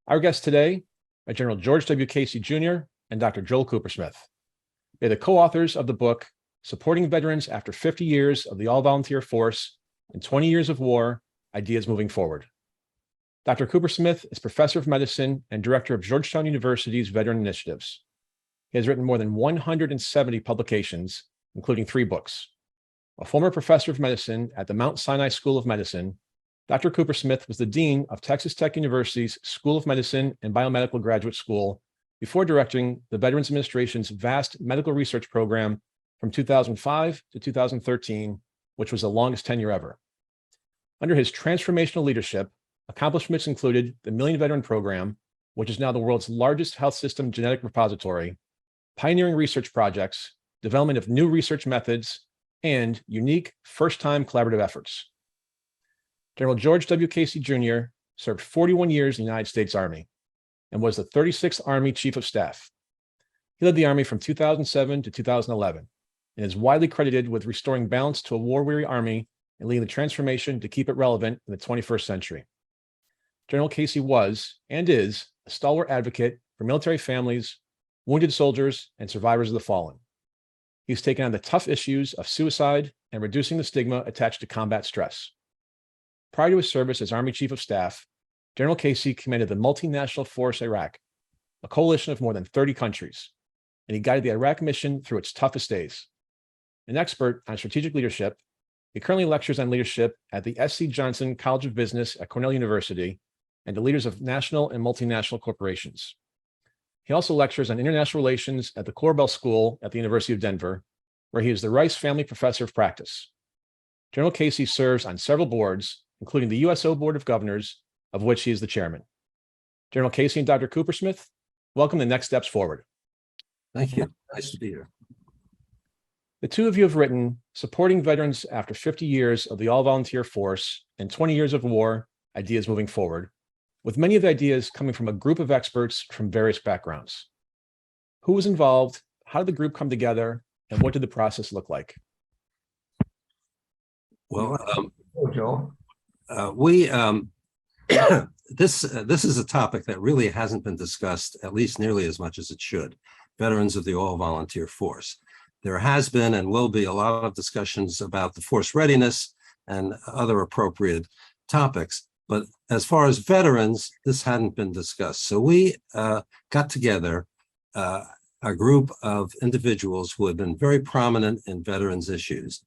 Our guests today are General George W. Casey Jr. and Dr. Joel Kupersmith. They're the co-authors of the book, Supporting Veterans After 50 Years of the All-Volunteer Force and 20 Years of War, Ideas Moving Forward. Dr. Kupersmith is Professor of Medicine and Director of Georgetown University's Veteran Initiatives. He has written more than 170 publications, including 3 books. A former professor of medicine at the Mount Sinai School of Medicine, Dr. Kupersmith was the Dean of Texas Tech University's School of Medicine and Biomedical Graduate School before directing the Veterans Administration's vast medical research program from 2005 to 2013, which was the longest tenure ever. Under his transformational leadership, accomplishments included the Million Veteran Program, which is now the world's largest health system genetic repository, pioneering research projects, development of new research methods, and unique first-time collaborative efforts. General George W. Casey Jr. served 41 years in the United States Army and was the 36th Army Chief of Staff. He led the Army from 2007 to 2011 and is widely credited with restoring balance to a war-weary Army and leading the transformation to keep it relevant in the 21st century. General Casey was and is a stalwart advocate for military families, wounded soldiers, and survivors of the fallen. He's taken on the tough issues of suicide and reducing the stigma attached to combat stress. Prior to his service as Army Chief of Staff, General Casey commanded the multinational force Iraq, a coalition of more than 30 countries, and he guided the Iraq mission through its toughest days. An expert on strategic leadership, he currently lectures on leadership at the S.C. Johnson College of Business at Cornell University and to leaders of national and multinational corporations. He also lectures on international relations at the Korbel School at the University of Denver, where he is the Rice Family Professor of Practice. General Casey serves on several boards, including the USO Board of Governors, of which he is the chairman. General Casey and Dr. Kupersmith, welcome to Next Steps Forward. Thank you. Nice to be here. The two of you have written Supporting Veterans After 50 Years of the All-Volunteer Force and 20 Years of War, Ideas Moving Forward, with many of the ideas coming from a group of experts from various backgrounds. Who was involved? How did the group come together? And what did the process look like? Well, Joel. This is a topic that really hasn't been discussed, at least nearly as much as it should. Veterans of the All-Volunteer Force. There has been and will be a lot of discussions about the force readiness and other appropriate topics. But as far as veterans, this hadn't been discussed. So we got together a group of individuals who had been very prominent in veterans issues.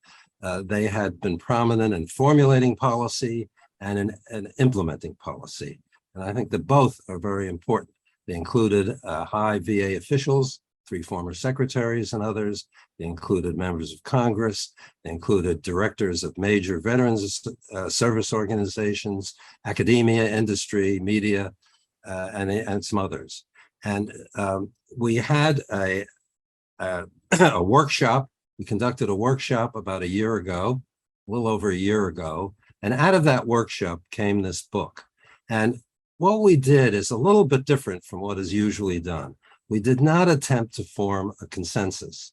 They had been prominent in formulating policy and in implementing policy. And I think that both are very important. They included high VA officials, 3 former secretaries and others. They included members of Congress. They included directors of major veterans service organizations, academia, industry, media, and some others. And we had a workshop. We conducted a workshop about a year ago, a little over a year ago. And out of that workshop came this book. And what we did is a little bit different from what is usually done. We did not attempt to form a consensus.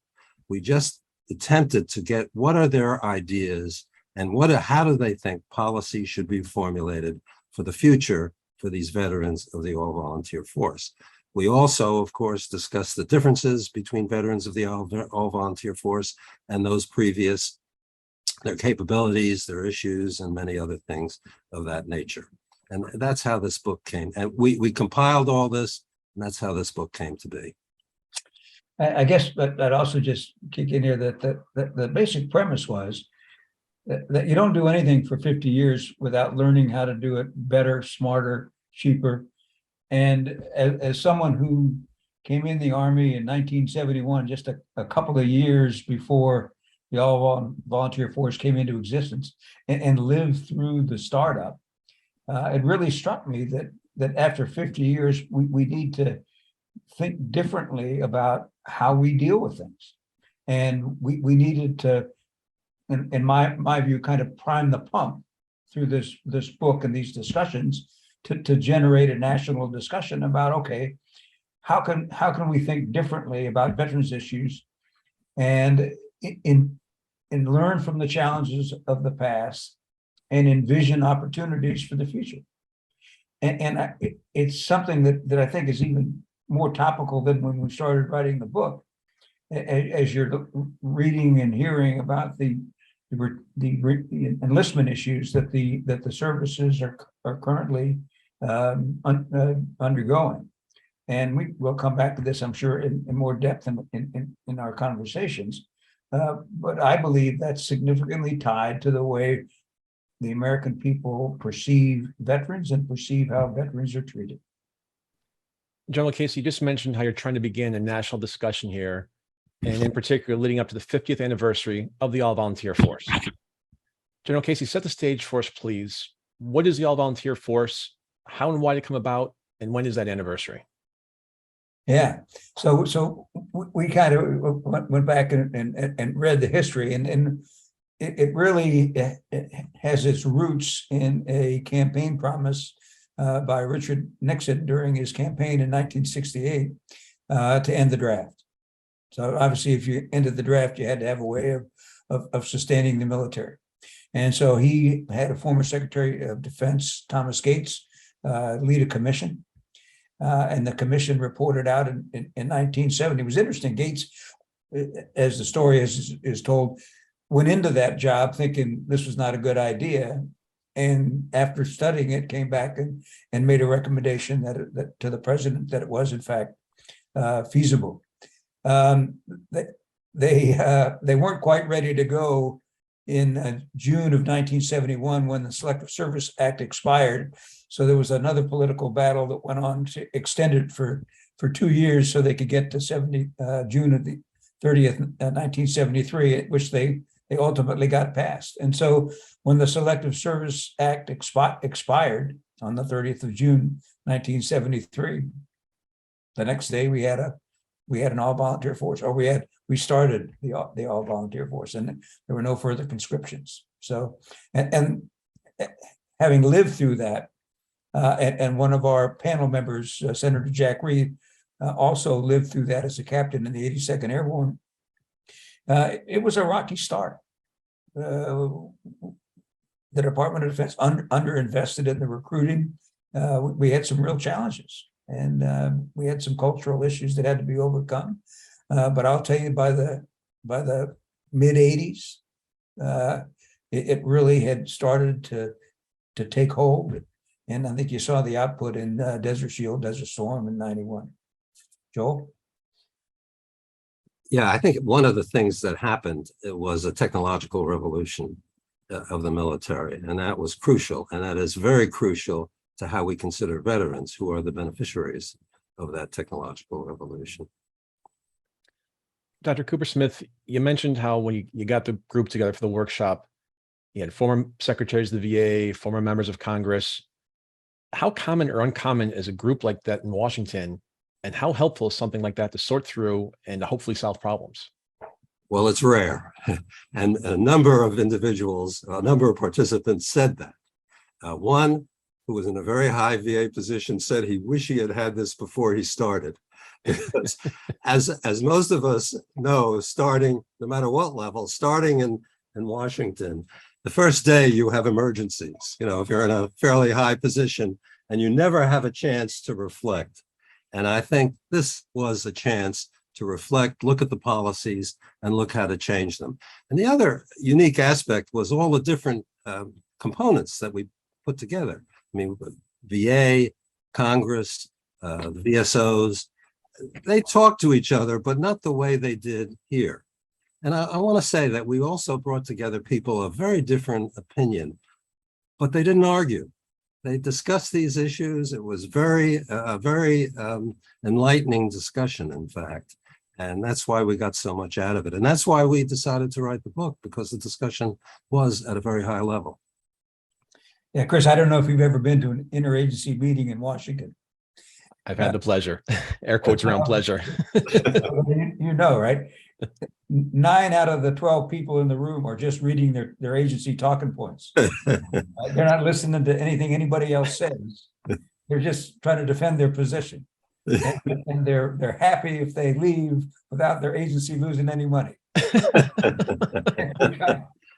We just attempted to get what are their ideas and how do they think policy should be formulated for the future for these veterans of the All-Volunteer Force. We also, of course, discussed the differences between veterans of the All-Volunteer Force and those previous, their capabilities, their issues, and many other things of that nature. And that's how this book came. And we compiled all this, and that's how this book came to be. I guess that also just kick in here that the basic premise was that you don't do anything for 50 years without learning how to do it better, smarter, cheaper. And as someone who came in the Army in 1971, just a couple of years before the All-Volunteer Force came into existence and lived through the startup, it really struck me that after 50 years, we need to think differently about how we deal with things. And we needed to, in my view, kind of prime the pump through this book and these discussions to generate a national discussion about, okay, how can we think differently about veterans issues and learn from the challenges of the past and envision opportunities for the future. it's something that I think is even more topical than when we started writing the book. As you're reading and hearing about the enlistment issues that the services are currently undergoing. And we will come back to this, I'm sure, in more depth in our conversations. But I believe that's significantly tied to the way the American people perceive veterans and perceive how veterans are treated. General Casey, you just mentioned how you're trying to begin a national discussion here, and in particular, leading up to the 50th anniversary of the All-Volunteer Force. General Casey, set the stage for us, please. What is the All-Volunteer Force? How and why did it come about? And when is that anniversary? Yeah, so we kind of went back and read the history, and it really has its roots in a campaign promise by Richard Nixon during his campaign in 1968 to end the draft. So obviously, if you ended the draft, you had to have a way of sustaining the military. And so he had a former Secretary of Defense, Thomas Gates, lead a commission. And the commission reported out in 1970. It was interesting. Gates, as the story is told, went into that job thinking this was not a good idea. And after studying it, came back and made a recommendation that to the president that it was, in fact, feasible. They weren't quite ready to go in June of 1971 when the Selective Service Act expired. So there was another political battle that went on to extend it for 2 years so they could get to June of the 30th, 1973, at which they ultimately got passed. And so when the Selective Service Act expired on the 30th of June, 1973, the next day we had an all-volunteer force, or we started the all-volunteer force, and there were no further conscriptions. So, and having lived through that, and one of our panel members, Senator Jack Reed, also lived through that as a captain in the 82nd Airborne. It was a rocky start. The Department of Defense underinvested in the recruiting. We had some real challenges, and we had some cultural issues that had to be overcome. But I'll tell you, by the mid 80s, it really had started to take hold. And I think you saw the output in Desert Shield, Desert Storm in 91. Joel? Yeah, I think one of the things that happened, it was a technological revolution of the military, and that was crucial. And that is very crucial to how we consider veterans, who are the beneficiaries of that technological revolution. Dr. Kupersmith, you mentioned how when you got the group together for the workshop, you had former secretaries of the VA, former members of Congress. How common or uncommon is a group like that in Washington, and how helpful is something like that to sort through and to hopefully solve problems? Well, it's rare. And a number of individuals, a number of participants said that. One who was in a very high VA position said he wished he had had this before he started. Because as most of us know, starting, no matter what level, starting in Washington, the first day you have emergencies. You know, if you're in a fairly high position and you never have a chance to reflect. And I think this was a chance to reflect, look at the policies, and look how to change them. And the other unique aspect was all the different components that we put together. I mean, VA, Congress, the VSOs, they talk to each other, but not the way they did here. And I want to say that we also brought together people of very different opinion, but they didn't argue. They discussed these issues. It was very enlightening discussion, in fact. And that's why we got so much out of it. And that's why we decided to write the book, because the discussion was at a very high level. Yeah, Chris, I don't know if you've ever been to an interagency meeting in Washington. I've had the pleasure, air quotes around pleasure. You know, right? 9 out of the 12 people in the room are just reading their agency talking points. They're not listening to anything anybody else says. They're just trying to defend their position. And they're happy if they leave without their agency losing any money.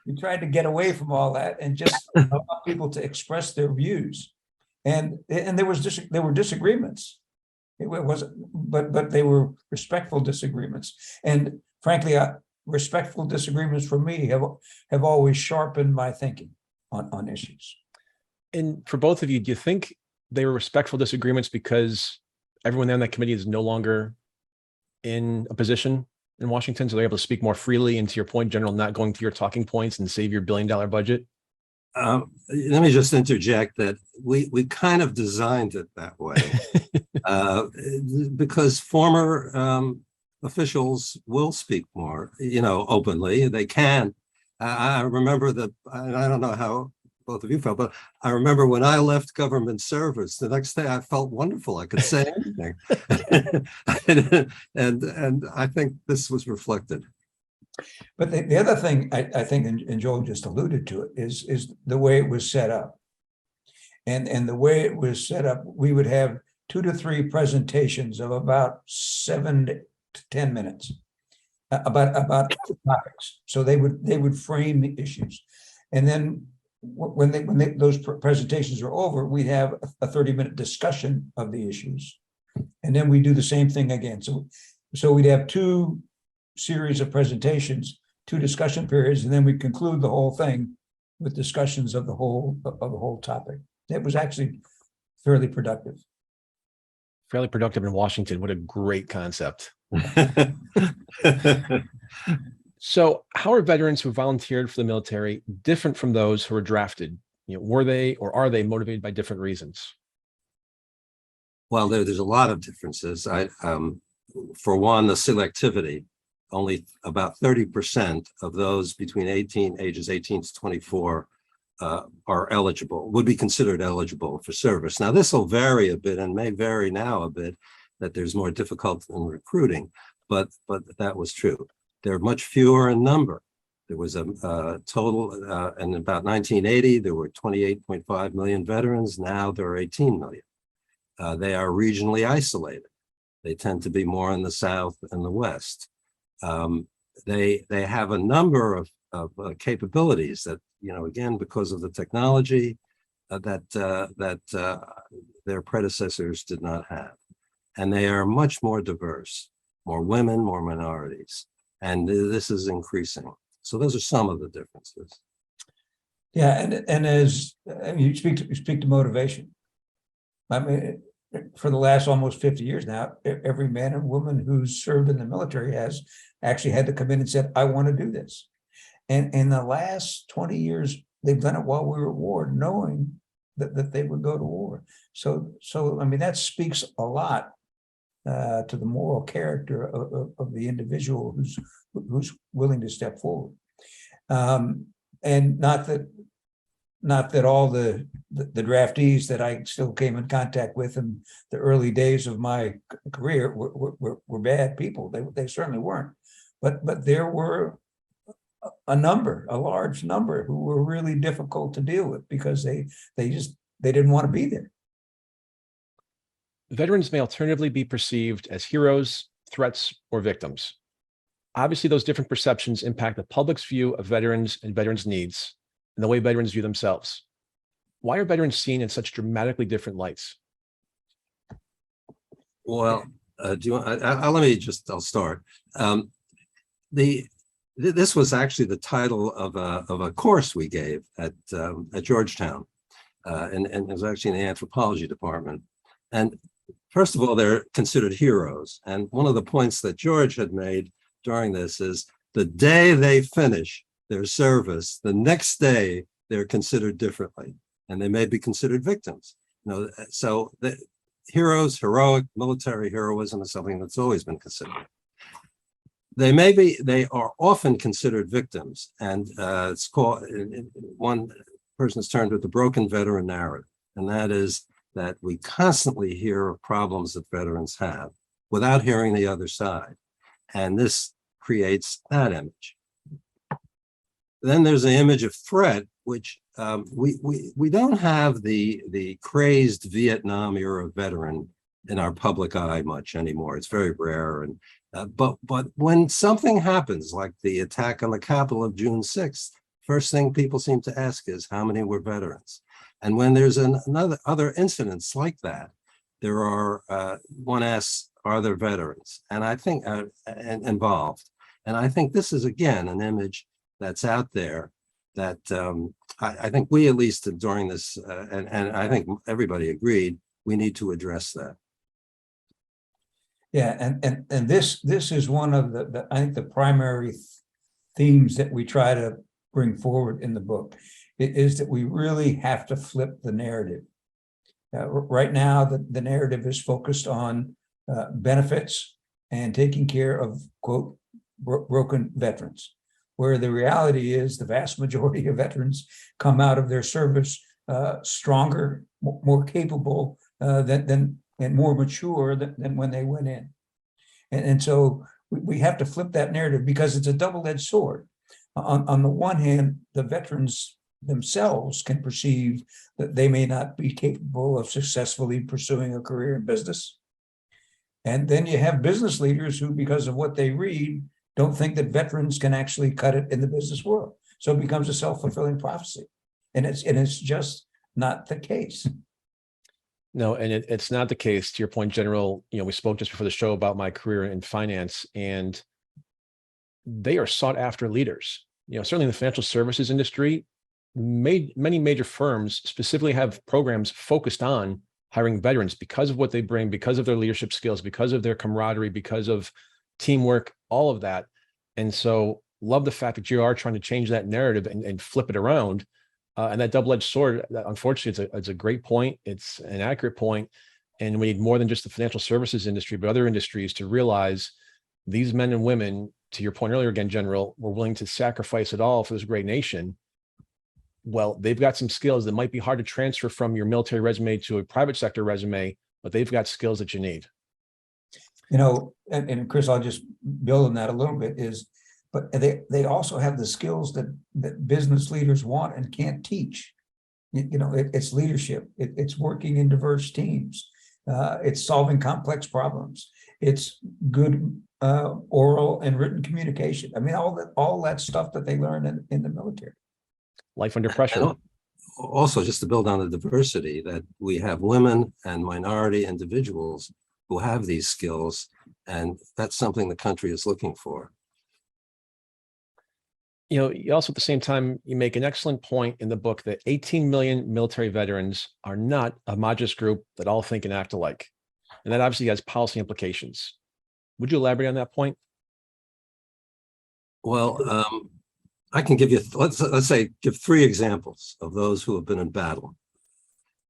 We tried to get away from all that and just allow people to express their views. And there were disagreements. It wasn't, but they were respectful disagreements. And frankly, respectful disagreements for me have always sharpened my thinking on issues. And for both of you, do you think they were respectful disagreements because everyone there on that committee is no longer in a position in Washington, so they're able to speak more freely, and to your point, General, not going to your talking points and save your billion-dollar budget? Let me just interject that we kind of designed it that way because former officials will speak more, openly. They can. I remember I don't know how both of you felt, but I remember when I left government service, the next day I felt wonderful. I could say anything. and I think this was reflected. But the other thing I think, and Joel just alluded to it, is the way it was set up. And the way it was set up, we would have 2 to 3 presentations of about 7 to 10 minutes about topics. So they would frame the issues, and then when those presentations are over, we'd have a 30-minute discussion of the issues, and then we do the same thing again. So we'd have 2 series of presentations, 2 discussion periods, and then we conclude the whole thing with discussions of the whole topic. It was actually fairly productive. Fairly productive in Washington. What a great concept. So how are veterans who volunteered for the military different from those who were drafted? Were they or are they motivated by different reasons? Well, there's a lot of differences. For one, the selectivity. Only about 30% of those between ages 18 to 24 would be considered eligible for service. Now, this will vary a bit and may vary now a bit, that there's more difficulty in recruiting, but that was true. They're much fewer in number. There was a total, in about 1980, there were 28.5 million veterans. Now there are 18 million. They are regionally isolated. They tend to be more in the South and the West. They have a number of capabilities that, again, because of the technology that their predecessors did not have. And they are much more diverse, more women, more minorities. And this is increasing. So those are some of the differences. Yeah, and as you speak to motivation. I mean, for the last almost 50 years now, every man and woman who's served in the military has actually had to come in and said, I want to do this. And in the last 20 years, they've done it while we were at war, knowing that they would go to war. So I mean, that speaks a lot to the moral character of the individual who's willing to step forward. And not that all the draftees that I still came in contact with in the early days of my career were bad people. They certainly weren't, but there were a large number who were really difficult to deal with because they didn't want to be there. Veterans may alternatively be perceived as heroes, threats, or victims. Obviously, those different perceptions impact the public's view of veterans and veterans' needs and the way veterans view themselves. Why are veterans seen in such dramatically different lights? Well, I'll start. This was actually the title of a course we gave at Georgetown, and it was actually in the anthropology department. And first of all, they're considered heroes. And one of the points that George had made during this is the day they finish their service, the next day they're considered differently, and they may be considered victims. So the heroic military heroism is something that's always been considered. They are often considered victims, and it's called, one person has termed it the broken veteran narrative, and that is that we constantly hear of problems that veterans have without hearing the other side, and this creates that image. Then there's the image of threat, which we don't have the crazed Vietnam era veteran in our public eye much anymore. It's very rare, and but when something happens, like the attack on the Capitol of June 6th, first thing people seem to ask is how many were veterans. And when there's other incidents like that, there are, one asks, are there veterans? And I think involved. And I think this is, again, an image that's out there that I think we, at least during this, and I think everybody agreed, we need to address that. Yeah, and this is one of the I think the primary themes that we try to bring forward in the book. It is that we really have to flip the narrative. Right now, the narrative is focused on benefits and taking care of, quote, broken veterans, where the reality is the vast majority of veterans come out of their service stronger, more capable than and more mature than when they went in. And so we have to flip that narrative because it's a double-edged sword. On the one hand, the veterans themselves can perceive that they may not be capable of successfully pursuing a career in business. And then you have business leaders who, because of what they read, don't think that veterans can actually cut it in the business world. So it becomes a self-fulfilling prophecy. And it's just not the case. No, and it's not the case. To your point, General, we spoke just before the show about my career in finance, and they are sought after leaders. Certainly in the financial services industry, many major firms specifically have programs focused on hiring veterans because of what they bring, because of their leadership skills, because of their camaraderie, because of teamwork, all of that. And so love the fact that you are trying to change that narrative and flip it around. And that double-edged sword, unfortunately, it's a great point. It's an accurate point. And we need more than just the financial services industry, but other industries to realize these men and women, to your point earlier again, General, were willing to sacrifice it all for this great nation. Well, they've got some skills that might be hard to transfer from your military resume to a private sector resume, but they've got skills that you need. And Chris, I'll just build on that a little bit but they also have the skills that business leaders want and can't teach. It's leadership. It's working in diverse teams. It's solving complex problems. It's good oral and written communication. I mean, all that stuff that they learn in the military. Life under pressure. And also, just to build on the diversity, that we have women and minority individuals who have these skills, and that's something the country is looking for. You also, at the same time, you make an excellent point in the book that 18 million military veterans are not a homogeneous group that all think and act alike. And that obviously has policy implications. Would you elaborate on that point? Well, I can give you, let's say, give 3 examples of those who have been in battle.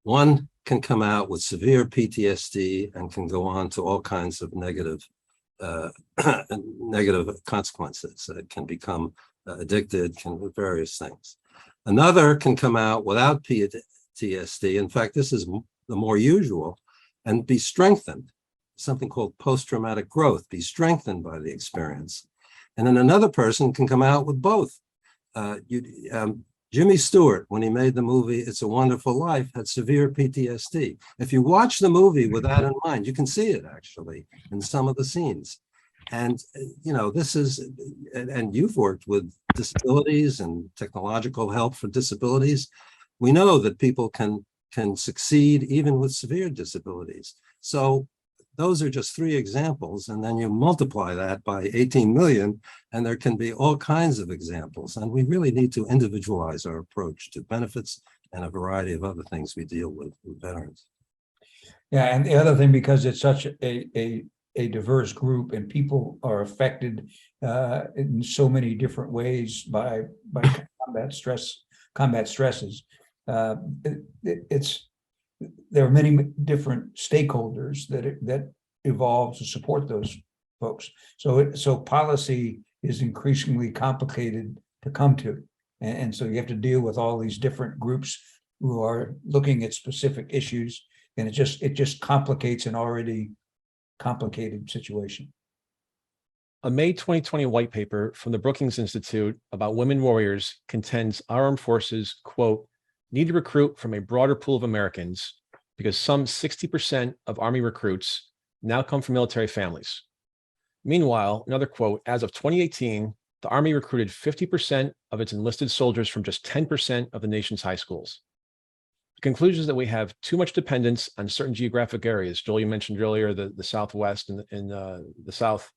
One can come out with severe PTSD and can go on to all kinds of negative consequences. It can become addicted, can do various things. Another can come out without PTSD. In fact, this is the more usual, and be strengthened, something called post-traumatic growth, be strengthened by the experience. And then another person can come out with both. Jimmy Stewart, when he made the movie It's a Wonderful Life, had severe PTSD. If you watch the movie with that in mind, you can see it actually in some of the scenes. And, this is, and you've worked with disabilities and technological help for disabilities. We know that people can succeed even with severe disabilities. So those are just 3 examples. And then you multiply that by 18 million, and there can be all kinds of examples. And we really need to individualize our approach to benefits and a variety of other things we deal with veterans. Yeah, and the other thing, because it's such a diverse group and people are affected in so many different ways by combat stresses. There are many different stakeholders that evolve to support those folks. So policy is increasingly complicated to come to, and so you have to deal with all these different groups who are looking at specific issues, and it just complicates an already complicated situation. A May 2020 white paper from the Brookings Institute about women warriors contends our armed forces, quote, need to recruit from a broader pool of Americans because some 60% of Army recruits now come from military families. Meanwhile, another quote, as of 2018, the Army recruited 50% of its enlisted soldiers from just 10% of the nation's high schools. The conclusion is that we have too much dependence on certain geographic areas. Joel, you mentioned earlier the Southwest and the South,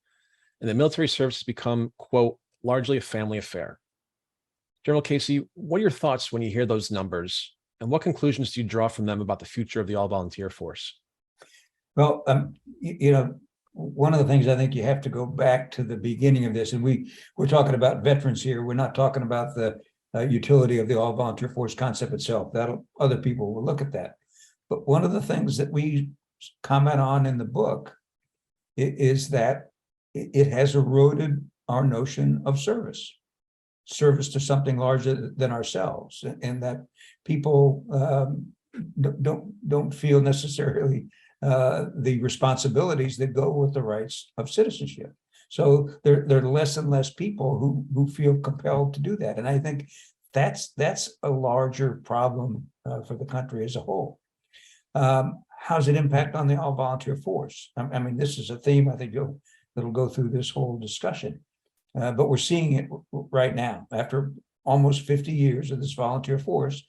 and the military service has become, quote, largely a family affair. General Casey, what are your thoughts when you hear those numbers, and what conclusions do you draw from them about the future of the all-volunteer force? Well, one of the things I think you have to go back to the beginning of this, and we're talking about veterans here. We're not talking about the utility of the all-volunteer force concept itself. Other people will look at that. But one of the things that we comment on in the book is that it has eroded our notion of service to something larger than ourselves, and that people don't feel necessarily the responsibilities that go with the rights of citizenship. So there are less and less people who feel compelled to do that, and I think that's a larger problem for the country as a whole. How's it impact on the all-volunteer force? I mean, this is a theme I think that'll go through this whole discussion, but we're seeing it right now after almost 50 years of this volunteer force.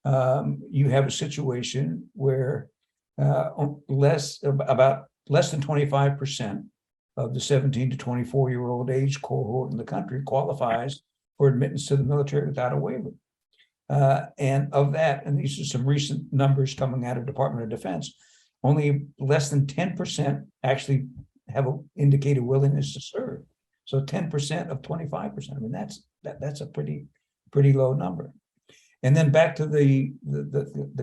You have a situation where less than 25% of the 17 to 24-year-old age cohort in the country qualifies for admittance to the military without a waiver. And of that, and these are some recent numbers coming out of Department of Defense, only less than 10% actually have an indicated willingness to serve. So 10% of 25%. I mean, that's a pretty low number. And then back to the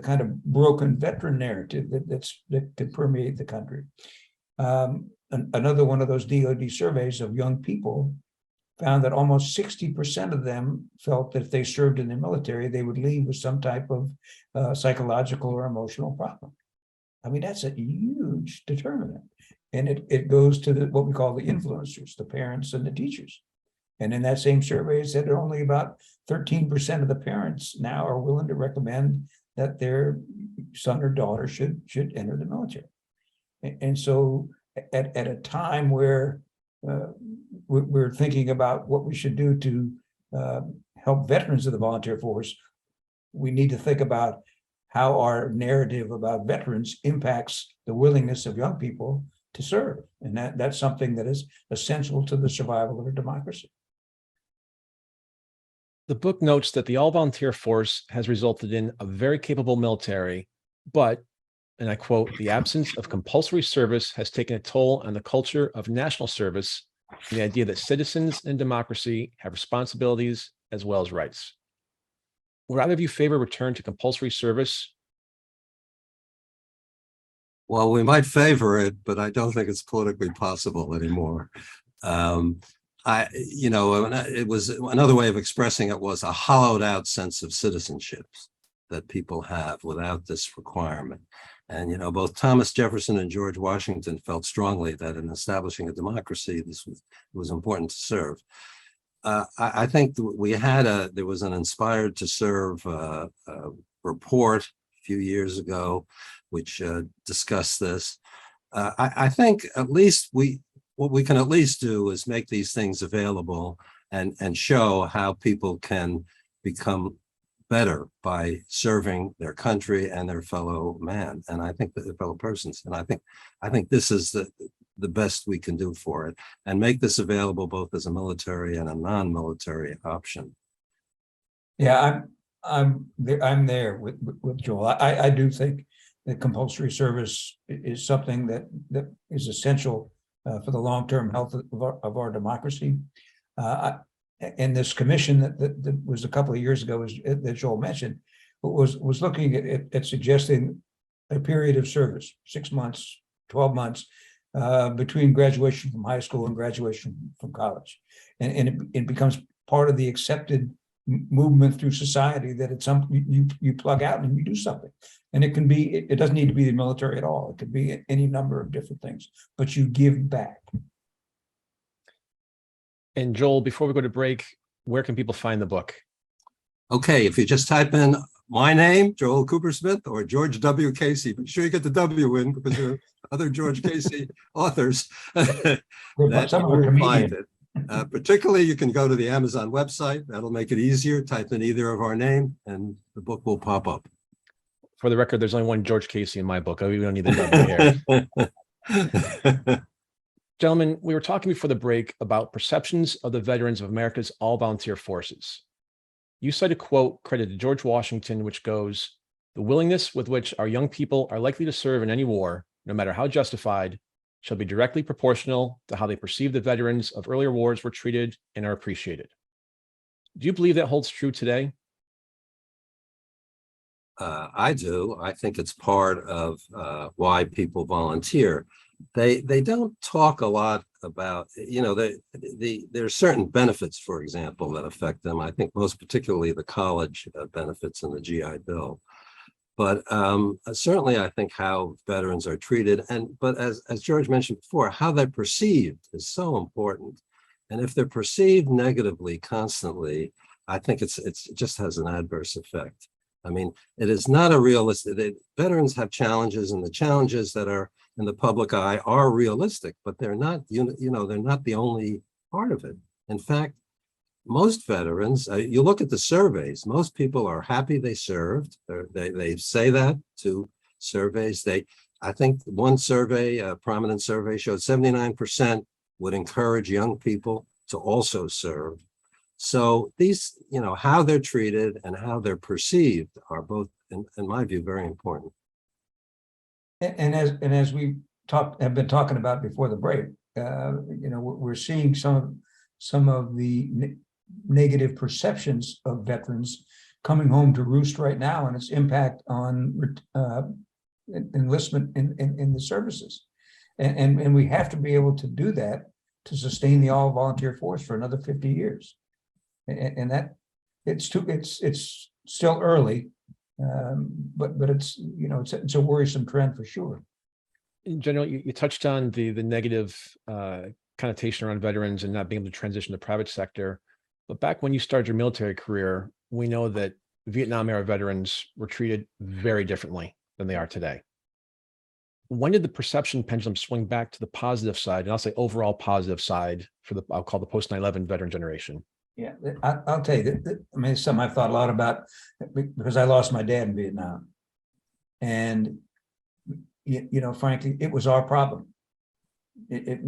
kind of broken veteran narrative that could permeate the country. Another one of those DoD surveys of young people found that almost 60% of them felt that if they served in the military, they would leave with some type of psychological or emotional problem. I mean, that's a huge determinant. And it goes to what we call the influencers, the parents and the teachers. And in that same survey, it said that only about 13% of the parents now are willing to recommend that their son or daughter should enter the military. And so at a time where we're thinking about what we should do to help veterans of the volunteer force, we need to think about how our narrative about veterans impacts the willingness of young people to serve. And that's something that is essential to the survival of a democracy. The book notes that the all-volunteer force has resulted in a very capable military, but, and I quote, the absence of compulsory service has taken a toll on the culture of national service and the idea that citizens in democracy have responsibilities as well as rights. Would either of you favor return to compulsory service? Well, we might favor it, but I don't think it's politically possible anymore. It was another way of expressing it was a hollowed out sense of citizenship that people have without this requirement. And, both Thomas Jefferson and George Washington felt strongly that in establishing a democracy, it was important to serve. I think there was an Inspired to Serve report a few years ago, which discussed this. I think at least what we can at least do is make these things available and show how people can become better by serving their country and their fellow man, and I think that their fellow persons. And I think this is the best we can do for it, and make this available both as a military and a non-military option. Yeah, I'm there with Joel. I do think that compulsory service is something that is essential for the long-term health of our democracy. And this commission that was a couple of years ago, that Joel mentioned, was looking at suggesting a period of service, 6 months, 12 months, between graduation from high school and graduation from college. And it becomes part of the accepted movement through society that it's something you plug out and you do something. And it doesn't need to be the military at all. It could be any number of different things, but you give back. And Joel, before we go to break, where can people find the book? Okay, if you just type in my name, Joel Kupersmith, or George W. Casey, be sure you get the W in because there are other George Casey authors. That you will find it. Particularly, you can go to the Amazon website. That'll make it easier. Type in either of our name and the book will pop up. For the record, there's only one George Casey in my book. We don't need the double here. Gentlemen, we were talking before the break about perceptions of the veterans of America's all-volunteer forces. You cite a quote credited to George Washington, which goes, "The willingness with which our young people are likely to serve in any war, no matter how justified, shall be directly proportional to how they perceive the veterans of earlier wars were treated and are appreciated." Do you believe that holds true today? I do. I think it's part of why people volunteer. They don't talk a lot about, there are certain benefits, for example, that affect them. I think most particularly the college benefits in the GI Bill. But certainly, I think how veterans are treated, but as George mentioned before, how they're perceived is so important. And if they're perceived negatively constantly, I think it just has an adverse effect. I mean, it is not a realistic. Veterans have challenges, and the challenges that are in the public eye are realistic, but they're not. They're not the only part of it. In fact, most veterans, you look at the surveys, most people are happy they served. They say that to surveys. I think one survey, a prominent survey, showed 79% would encourage young people to also serve. So these, how they're treated and how they're perceived are both, in my view, very important. And as we have been talking about before the break, we're seeing some of the negative perceptions of veterans coming home to roost right now, and its impact on enlistment in the services. And we have to be able to do that to sustain the all-volunteer force for another 50 years. And that it's still early, but it's a worrisome trend for sure. In general, you touched on the negative connotation around veterans and not being able to transition to the private sector. But back when you started your military career, we know that Vietnam era veterans were treated very differently than they are today. When did the perception pendulum swing back to the positive side, and I'll say overall positive side for I'll call the post 9/11 veteran generation? Yeah, I'll tell you that. I mean, it's something I've thought a lot about because I lost my dad in Vietnam, and frankly, it was our problem. It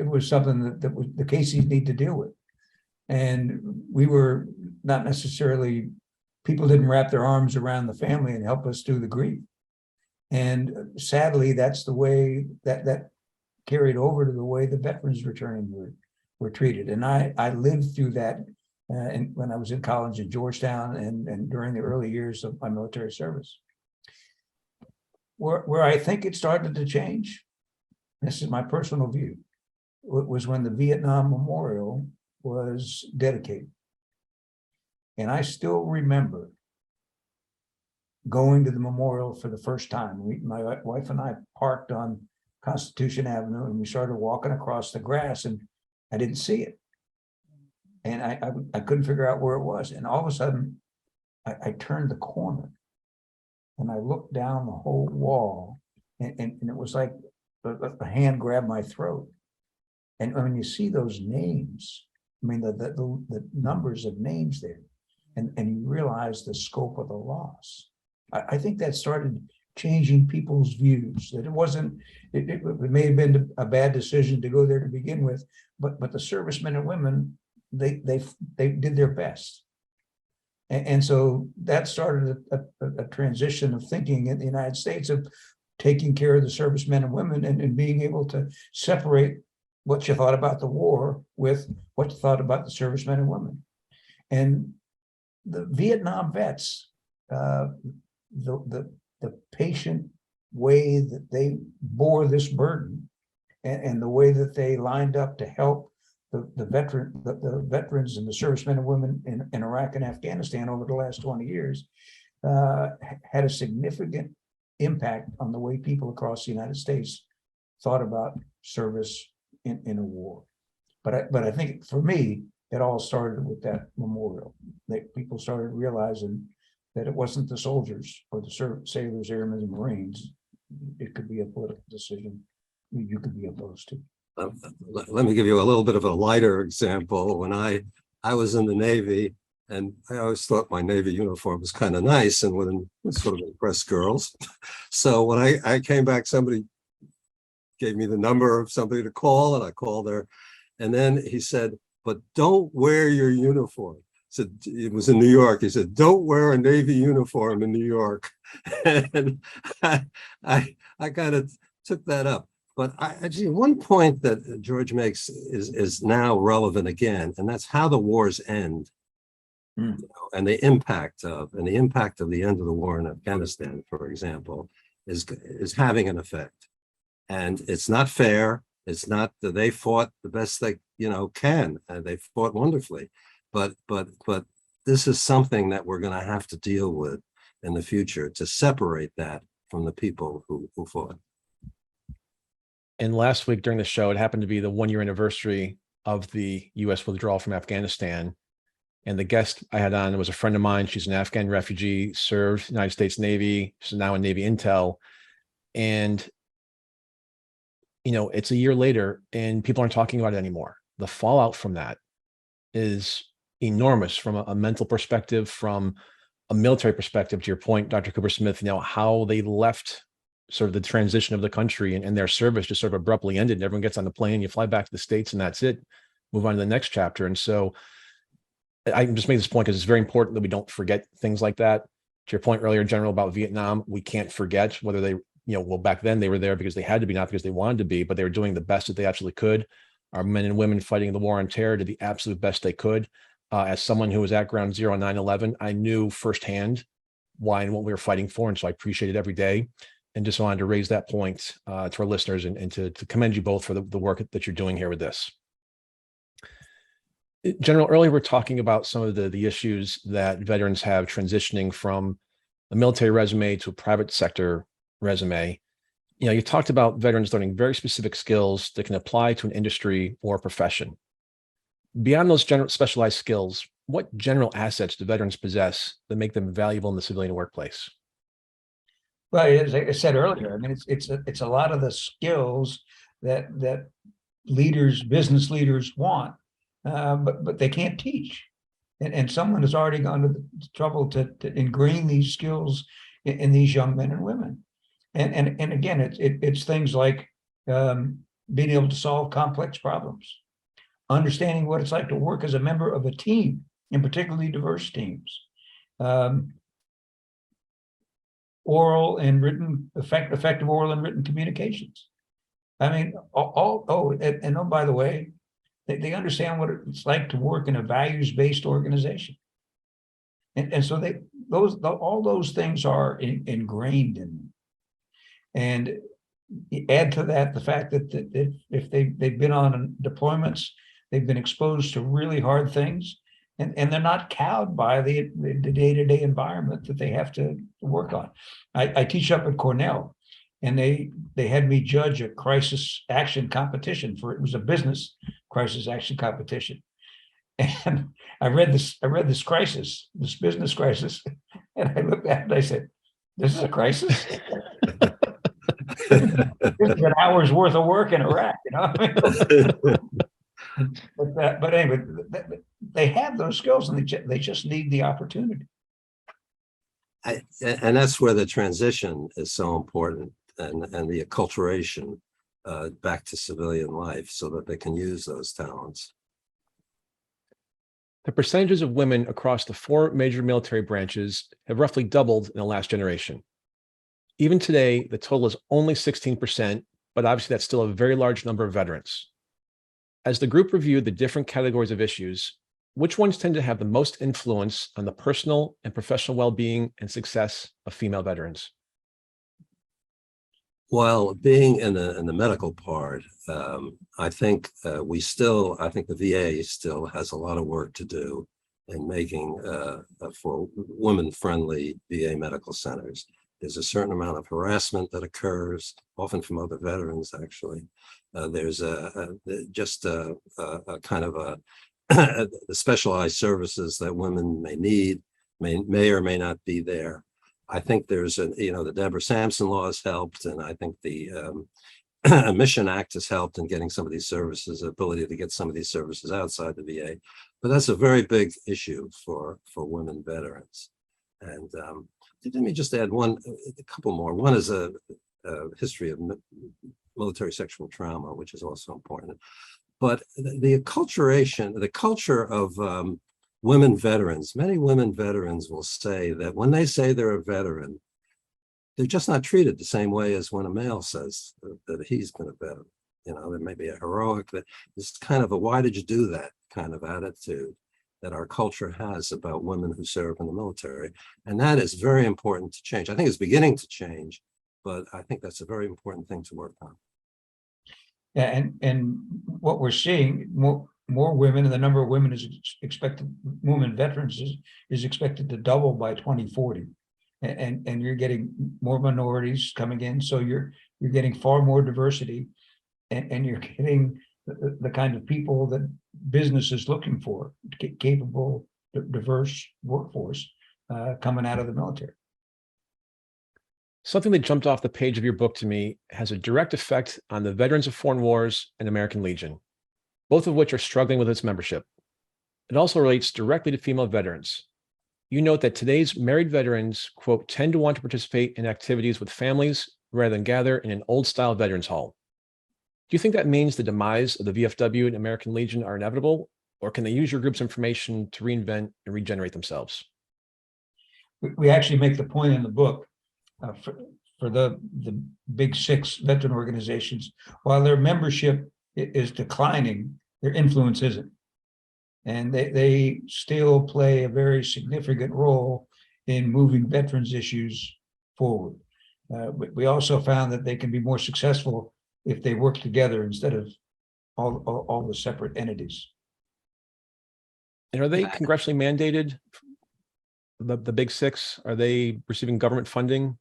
was something that the Caseys need to deal with, and we were not necessarily. People didn't wrap their arms around the family and help us through the grief, and sadly, that's the way that carried over to the way the veterans returning were treated. And I lived through that when I was in college at Georgetown and during the early years of my military service. Where I think it started to change, this is my personal view, was when the Vietnam Memorial was dedicated. And I still remember going to the memorial for the first time. My wife and I parked on Constitution Avenue, and we started walking across the grass, and I didn't see it. And I couldn't figure out where it was. And all of a sudden, I turned the corner and I looked down the whole wall, and it was like a hand grabbed my throat. And when you see those names, I mean, the numbers of names there, and you realize the scope of the loss. I think that started changing people's views, that it may have been a bad decision to go there to begin with, but the servicemen and women, they did their best. And so that started a transition of thinking in the United States of taking care of the servicemen and women and being able to separate what you thought about the war with what you thought about the servicemen and women. And the Vietnam vets, the patient way that they bore this burden and the way that they lined up to help the veterans and the servicemen and women in Iraq and Afghanistan over the last 20 years had a significant impact on the way people across the United States thought about service in a war. But I think for me, it all started with that memorial. That people started realizing that it wasn't the soldiers or the sailors, airmen, and Marines. It could be a political decision you could be opposed to. Let me give you a little bit of a lighter example. When I was in the Navy, And I always thought my Navy uniform was kind of nice and would sort of impress girls. So when I came back, somebody gave me the number of somebody to call, and I called her. And then he said, but don't wear your uniform. Said it was in New York. He said, don't wear a Navy uniform in New York. And I kind of took that up. But actually, one point that George makes is now relevant again, and that's how the wars end. You know, and the impact of the end of the war in Afghanistan, for example, is having an effect. And it's not fair. It's not that they fought the best they can, and they fought wonderfully. But this is something that we're going to have to deal with in the future, to separate that from the people who fought. And last week during the show, it happened to be the 1-year anniversary of the U.S. withdrawal from Afghanistan. And the guest I had on was a friend of mine. She's an Afghan refugee, served United States Navy. She's now in Navy Intel. And, it's a year later and people aren't talking about it anymore. The fallout from that is enormous from a mental perspective, from a military perspective, to your point, Dr. Kupersmith, how they left sort of the transition of the country and their service just sort of abruptly ended. Everyone gets on the plane, you fly back to the States, and that's it. Move on to the next chapter. And so I just made this point because it's very important that we don't forget things like that. To your point earlier, General, about Vietnam, we can't forget whether they, back then they were there because they had to be, not because they wanted to be, but they were doing the best that they absolutely could. Our men and women fighting the war on terror did the absolute best they could. As someone who was at Ground Zero on 9/11, I knew firsthand why and what we were fighting for. And so I appreciate it every day. And just wanted to raise that point to our listeners and to commend you both for the work that you're doing here with this. General, earlier we're talking about some of the issues that veterans have transitioning from a military resume to a private sector resume. You talked about veterans learning very specific skills that can apply to an industry or profession. Beyond those general specialized skills, what general assets do veterans possess that make them valuable in the civilian workplace? Well, as I said earlier, I mean, it's a lot of the skills that business leaders want, but they can't teach. And someone has already gone to the trouble to ingrain these skills in these young men and women. And again, it's things like being able to solve complex problems, understanding what it's like to work as a member of a team, in particularly diverse teams. Effective oral and written communications. I mean, by the way, they understand what it's like to work in a values-based organization. And so all those things are ingrained in them. And add to that the fact that if they've been on deployments, they've been exposed to really hard things, and they're not cowed by the day-to-day environment that they have to work on. I teach up at Cornell, and they had me judge a crisis action competition it was a business crisis action competition. And I read this business crisis, and I looked at it and I said, "This is a crisis." This is an hour's worth of work in Iraq, But anyway, they have those skills, and they just need the opportunity. And that's where the transition is so important, and the acculturation back to civilian life, so that they can use those talents. The percentages of women across the 4 major military branches have roughly doubled in the last generation. Even today, the total is only 16%, but obviously that's still a very large number of veterans. As the group reviewed the different categories of issues, which ones tend to have the most influence on the personal and professional well-being and success of female veterans? Well, being in the medical part, I think the VA still has a lot of work to do in making for women-friendly VA medical centers. There's a certain amount of harassment that occurs, often from other veterans, actually. There's just a kind of the specialized services that women may need, may or may not be there. I think there's the Deborah Sampson law has helped, and I think the Mission Act has helped in getting some of these services, the ability to get some of these services outside the VA. But that's a very big issue for women veterans. And let me just add a couple more. One is a history of military sexual trauma, which is also important. But the acculturation, the culture of women veterans, many women veterans will say that when they say they're a veteran, they're just not treated the same way as when a male says that he's been a veteran. You know, there may be a heroic, that it's kind of a why did you do that kind of attitude that our culture has about women who serve in the military. And that is very important to change. I think it's beginning to change, but I think that's a very important thing to work on. Yeah, and what we're seeing, more women, and the number of women women veterans is expected to double by 2040. And you're getting more minorities coming in, so you're getting far more diversity, and you're getting the kind of people that business is looking for, capable, diverse workforce coming out of the military. Something that jumped off the page of your book to me has a direct effect on the Veterans of Foreign Wars and American Legion, both of which are struggling with its membership. It also relates directly to female veterans. You note that today's married veterans, quote, tend to want to participate in activities with families rather than gather in an old-style veterans hall. Do you think that means the demise of the VFW and American Legion are inevitable, or can they use your group's information to reinvent and regenerate themselves? We actually make the point in the book for the big six veteran organizations, while their membership is declining, their influence isn't. And they still play a very significant role in moving veterans issues forward. We also found that they can be more successful if they work together instead of all the separate entities. And are they congressionally mandated? The big six, are they receiving government funding?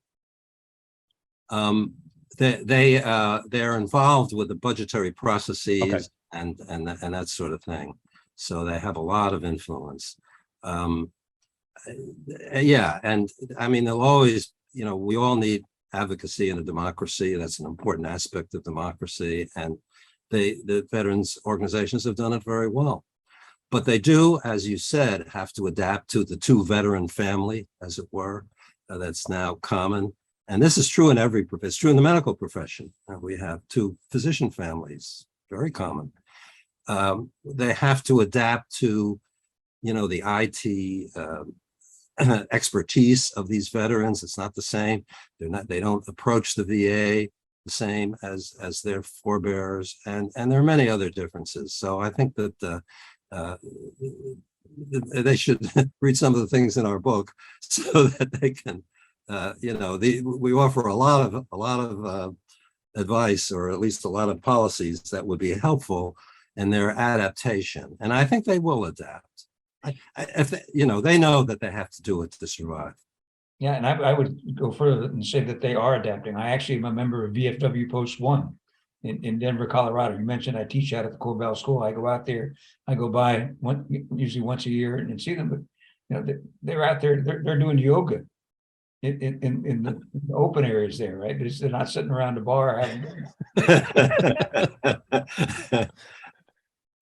They're involved with the budgetary processes, okay, and that sort of thing. So they have a lot of influence. Yeah, and I mean, they'll always, you know, we all need advocacy in a democracy. That's an important aspect of democracy, and the veterans organizations have done it very well. But they do, as you said, have to adapt to the two veteran family, as it were, that's now common. And this is true in every profession. It's true in the medical profession. We have two physician families, very common. They have to adapt to, you know, the IT expertise of these veterans. It's not the same. They don't approach the VA the same as their forebears, and there are many other differences. So I think that they should read some of the things in our book so that they can, you know, we offer a lot of advice, or at least a lot of policies that would be helpful in their adaptation, and I think they will adapt. If they, you know, they know that they have to do it to survive. Yeah, and I would go further and say that they are adapting. I actually am a member of VFW Post 1 in Denver, Colorado. You mentioned I teach out at the Corbell School. I go out there. I go by usually once a year and see them. But you know, they're out there. They're doing yoga in the open areas there, right? They're not sitting around the bar having.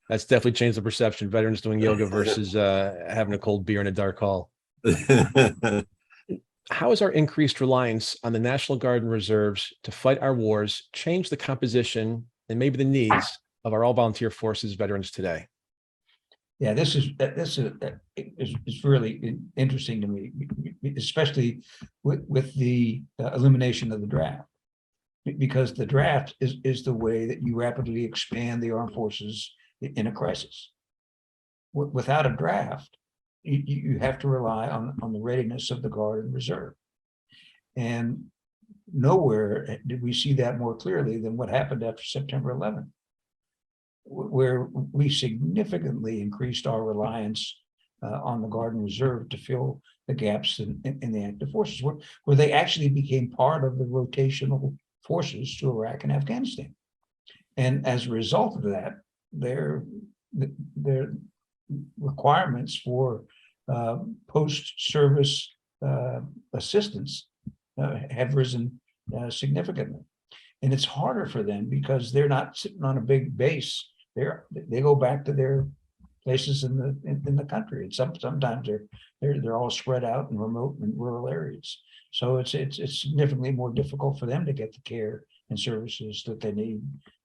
That's definitely changed the perception. Veterans doing yoga versus having a cold beer in a dark hall. How has our increased reliance on the National Guard and Reserves to fight our wars changed the composition and maybe the needs of our all-volunteer forces veterans today? Yeah, this is really interesting to me, especially with the elimination of the draft, because the draft is the way that you rapidly expand the armed forces in a crisis. Without a draft, you have to rely on the readiness of the Guard and Reserve. And nowhere did we see that more clearly than what happened after September 11th, where we significantly increased our reliance on the Guard and Reserve to fill the gaps in the active forces, where they actually became part of the rotational forces to Iraq and Afghanistan. And as a result of that, their requirements for post-service assistance have risen significantly. And it's harder for them because they're not sitting on a big base. They go back to their places in the country, and sometimes they're all spread out in remote and rural areas. So it's significantly more difficult for them to get the care and services that they need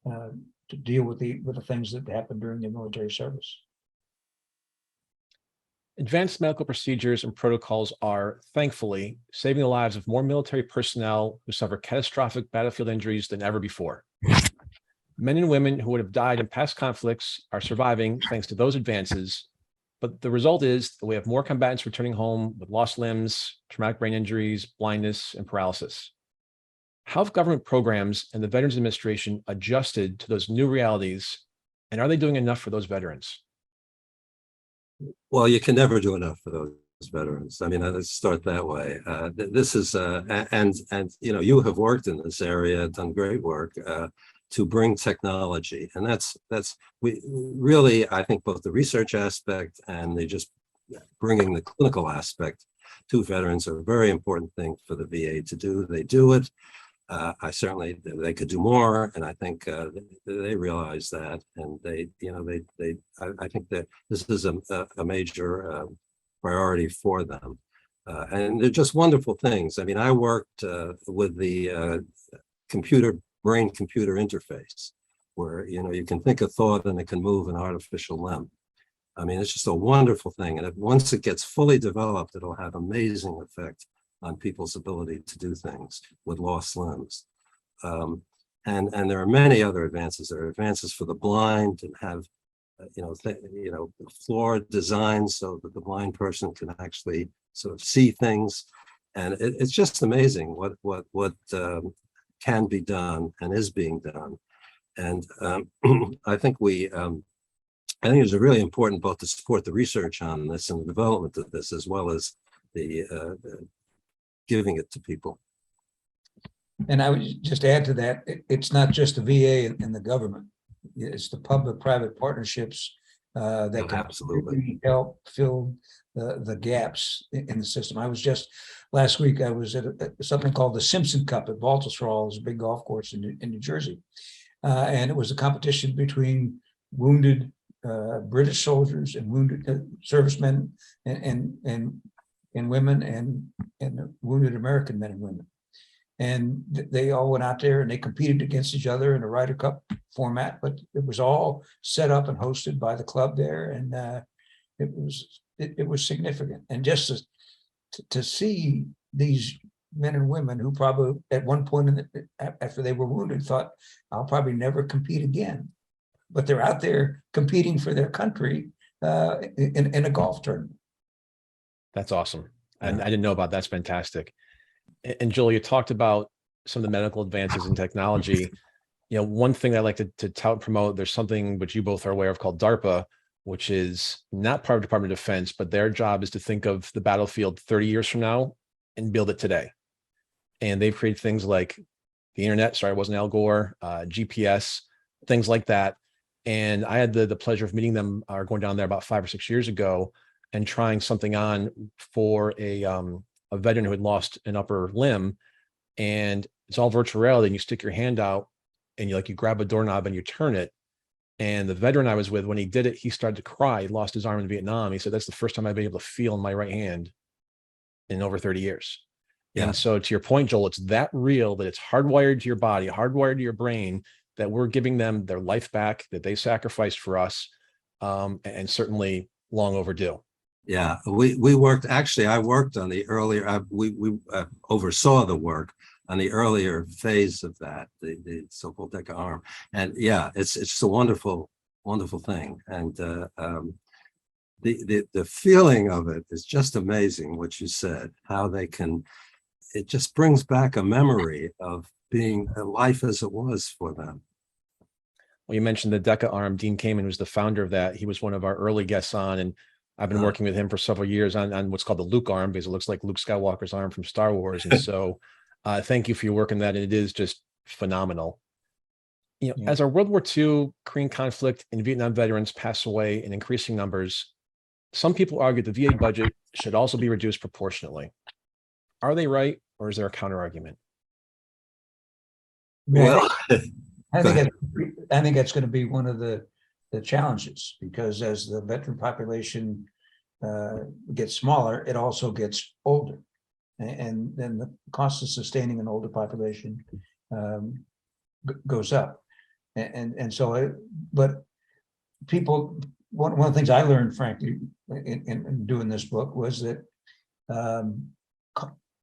to deal with the things that happen during their military service. Advanced medical procedures and protocols are, thankfully, saving the lives of more military personnel who suffer catastrophic battlefield injuries than ever before. Men and women who would have died in past conflicts are surviving thanks to those advances, but the result is that we have more combatants returning home with lost limbs, traumatic brain injuries, blindness, and paralysis. How have government programs and the Veterans Administration adjusted to those new realities, and are they doing enough for those veterans? Well, you can never do enough for those veterans. I mean, let's start that way. This is, and you have worked in this area, done great work to bring technology, and we really, I think, both the research aspect and just bringing the clinical aspect to veterans are a very important thing for the VA to do. They do it. They could do more, and I think they realize that, and I think that this is a major priority for them, and they're just wonderful things. I mean, I worked with the brain-computer interface, where you can think a thought and it can move an artificial limb. I mean, it's just a wonderful thing, and once it gets fully developed, it'll have amazing effect on people's ability to do things with lost limbs. And there are many other advances. There are advances for the blind, and have floor designs so that the blind person can actually sort of see things. And it's just amazing what can be done and is being done. And I think it's really important both to support the research on this and the development of this, as well as the giving it to people. And I would just add to that, it's not just the VA and the government. It's the public-private partnerships that can absolutely help fill the gaps in the system. Last week, I was at something called the Simpson Cup at Baltusrol. It's a big golf course in New Jersey. And it was a competition between wounded British soldiers and wounded servicemen and women and wounded American men and women. And they all went out there and they competed against each other in a Ryder Cup format, but it was all set up and hosted by the club there. And it was significant. And just to see these men and women who probably at one point after they were wounded thought, I'll probably never compete again. But they're out there competing for their country in a golf tournament. That's awesome. And I didn't know about that. That's fantastic. And Joel, you talked about some of the medical advances in technology. One thing I like to tout and promote, there's something which you both are aware of called DARPA, which is not part of the Department of Defense, but their job is to think of the battlefield 30 years from now and build it today. And they've created things like the internet. Sorry, it wasn't Al Gore, GPS, things like that. And I had the pleasure of meeting them, going down there about 5 or 6 years ago, and trying something on for a veteran who had lost an upper limb. And it's all virtual reality, and you stick your hand out and you grab a doorknob and you turn it. And the veteran I was with, when he did it, he started to cry. He lost his arm in Vietnam. He said, that's the first time I've been able to feel in my right hand in over 30 years. Yeah. And so to your point, Joel, it's that real that it's hardwired to your body, hardwired to your brain, that we're giving them their life back that they sacrificed for us, and certainly long overdue. Yeah, we worked, actually, I worked on the earlier, we oversaw the work on the earlier phase of that, the so-called DECA arm. And yeah, it's a wonderful, wonderful thing. And the feeling of it is just amazing, what you said, how they can, it just brings back a memory of being a life as it was for them. Well, you mentioned the DECA arm. Dean Kamen was the founder of that. He was one of our early guests on, and I've been working with him for several years on what's called the Luke arm, because it looks like Luke Skywalker's arm from Star Wars. And so thank you for your work on that. And it is just phenomenal. As our World War II, Korean conflict, and Vietnam veterans pass away in increasing numbers, some people argue the VA budget should also be reduced proportionately. Are they right, or is there a counter argument? mean, Well, I go think ahead. I think that's going to be one of the challenges, because as the veteran population gets smaller, it also gets older, and then the cost of sustaining an older population goes up, and so but people, one of the things I learned, frankly, in doing this book was that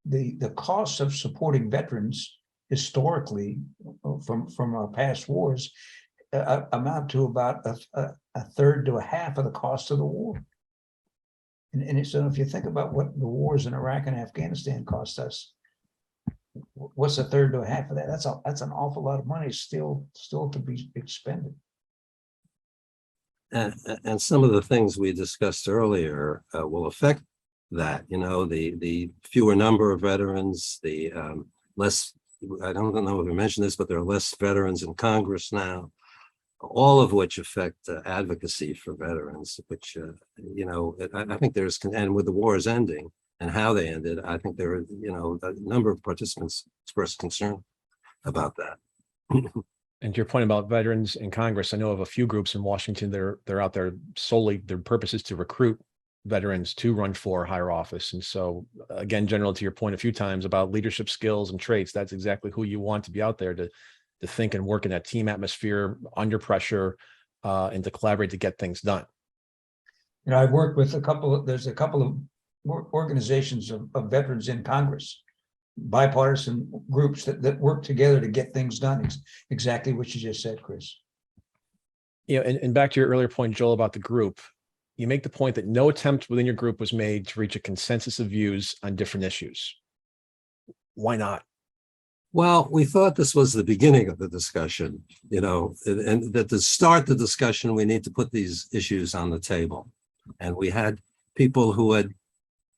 the costs of supporting veterans historically from our past wars amount to about a third to a half of the cost of the war. And so if you think about what the wars in Iraq and Afghanistan cost us, what's a third to a half of that? That's an awful lot of money still to be expended. And some of the things we discussed earlier will affect that, the fewer number of veterans, the less, I don't know if we mentioned this, but there are less veterans in Congress now, all of which affect advocacy for veterans, which, I think there's, and with the wars ending and how they ended, I think there are, a number of participants expressed concern about that. And to your point about veterans in Congress, I know of a few groups in Washington. They're out there solely, their purpose is to recruit veterans to run for higher office. And so again, General, to your point a few times about leadership skills and traits, that's exactly who you want to be out there to think and work in that team atmosphere under pressure and to collaborate to get things done. I've worked with there's a couple of organizations of veterans in Congress, bipartisan groups that work together to get things done. Exactly what you just said, Chris. And back to your earlier point, Joel, about the group, you make the point that no attempt within your group was made to reach a consensus of views on different issues. Why not? Well, we thought this was the beginning of the discussion, and that to start the discussion, we need to put these issues on the table. And we had people who had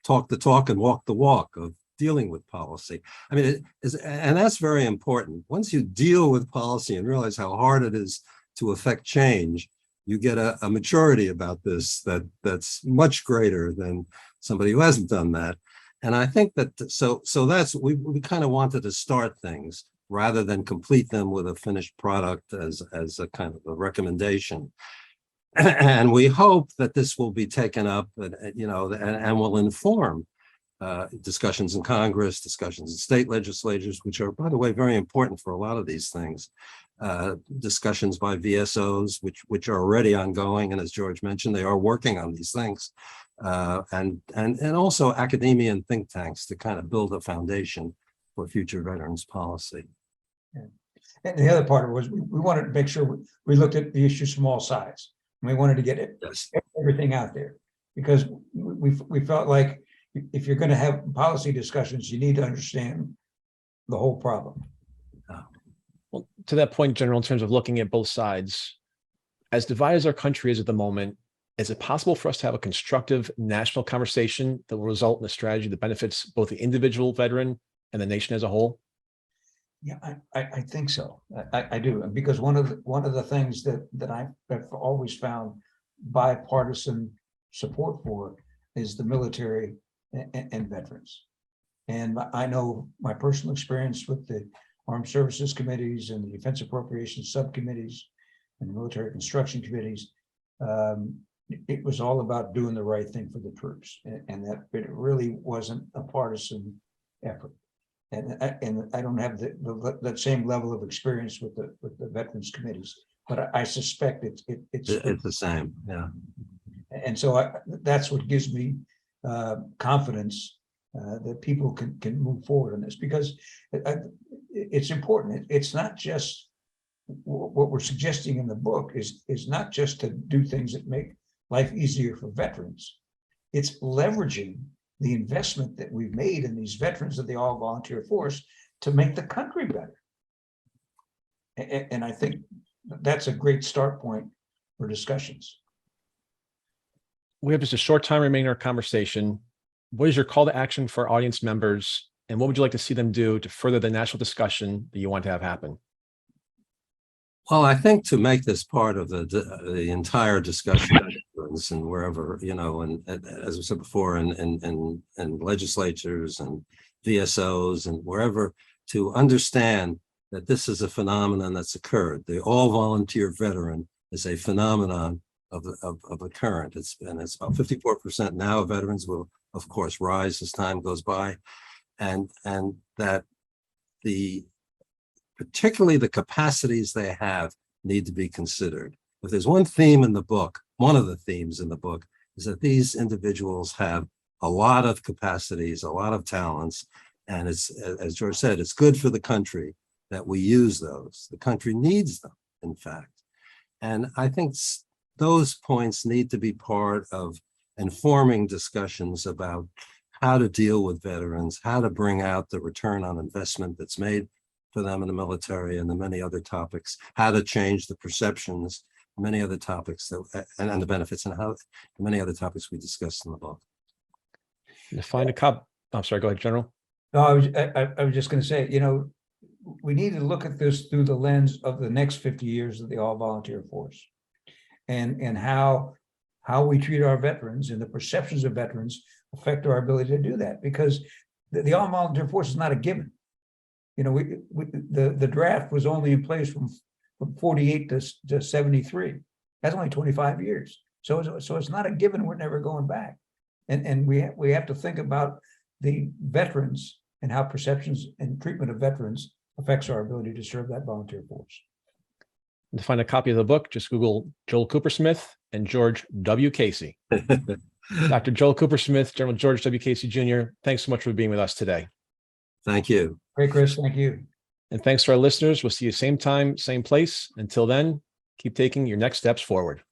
talked the talk and walked the walk of dealing with policy. I mean, and that's very important. Once you deal with policy and realize how hard it is to affect change, you get a maturity about this that's much greater than somebody who hasn't done that. And I think that so that's we kind of wanted to start things rather than complete them with a finished product as a kind of a recommendation. And we hope that this will be taken up, and will inform discussions in Congress, discussions in state legislatures, which are, by the way, very important for a lot of these things. Discussions by VSOs, which are already ongoing, and as George mentioned, they are working on these things, and also academia and think tanks to kind of build a foundation for future veterans policy. Yeah. And the other part was we wanted to make sure we looked at the issues from all sides. We wanted to get everything out there, because we felt like if you're going to have policy discussions, you need to understand the whole problem. Well, to that point, General, in terms of looking at both sides, as divided as our country is at the moment, is it possible for us to have a constructive national conversation that will result in a strategy that benefits both the individual veteran and the nation as a whole? Yeah, I think so. I do, because one of the things that I've always found bipartisan support for is the military and veterans. And I know my personal experience with the Armed Services Committees and the Defense Appropriations Subcommittees and the Military Construction Committees. It was all about doing the right thing for the troops, and that it really wasn't a partisan effort. And I don't have that same level of experience with the veterans committees, but I suspect it's the same. Yeah. And so that's what gives me confidence that people can move forward on this, because it's important. It's not just what we're suggesting in the book is not just to do things that make life easier for veterans. It's leveraging the investment that we've made in these veterans of the all-volunteer force to make the country better. And I think that's a great start point for discussions. We have just a short time remaining in our conversation. What is your call to action for audience members, and what would you like to see them do to further the national discussion that you want to have happen? Well, I think to make this part of the entire discussion and wherever, and as I said before, and legislatures and VSOs and wherever, to understand that this is a phenomenon that's occurred. The all-volunteer veteran is a phenomenon of the current. It's about 54% now. Veterans will, of course, rise as time goes by, and that particularly the capacities they have need to be considered. If there's one theme in the book, one of the themes in the book is that these individuals have a lot of capacities, a lot of talents, and it's, as George said, it's good for the country that we use those. The country needs them, in fact. And I think those points need to be part of informing discussions about how to deal with veterans, how to bring out the return on investment that's made for them in the military, and the many other topics, how to change the perceptions, many other topics and the benefits, and how many other topics we discussed in the book. To find a cop. I'm sorry, go ahead, General. No, I was just going to say, we need to look at this through the lens of the next 50 years of the all-volunteer force, and how we treat our veterans and the perceptions of veterans affect our ability to do that, because the all-volunteer force is not a given. The draft was only in place from 48 to 73. That's only 25 years. So it's not a given. We're never going back. And we have to think about the veterans and how perceptions and treatment of veterans affects our ability to serve that volunteer force. To find a copy of the book, just Google Joel Kupersmith and George W. Casey. Dr. Joel Kupersmith, General George W. Casey Jr., thanks so much for being with us today. Thank you. Great, Chris. Thank you. And thanks to our listeners. We'll see you same time, same place. Until then, keep taking your next steps forward.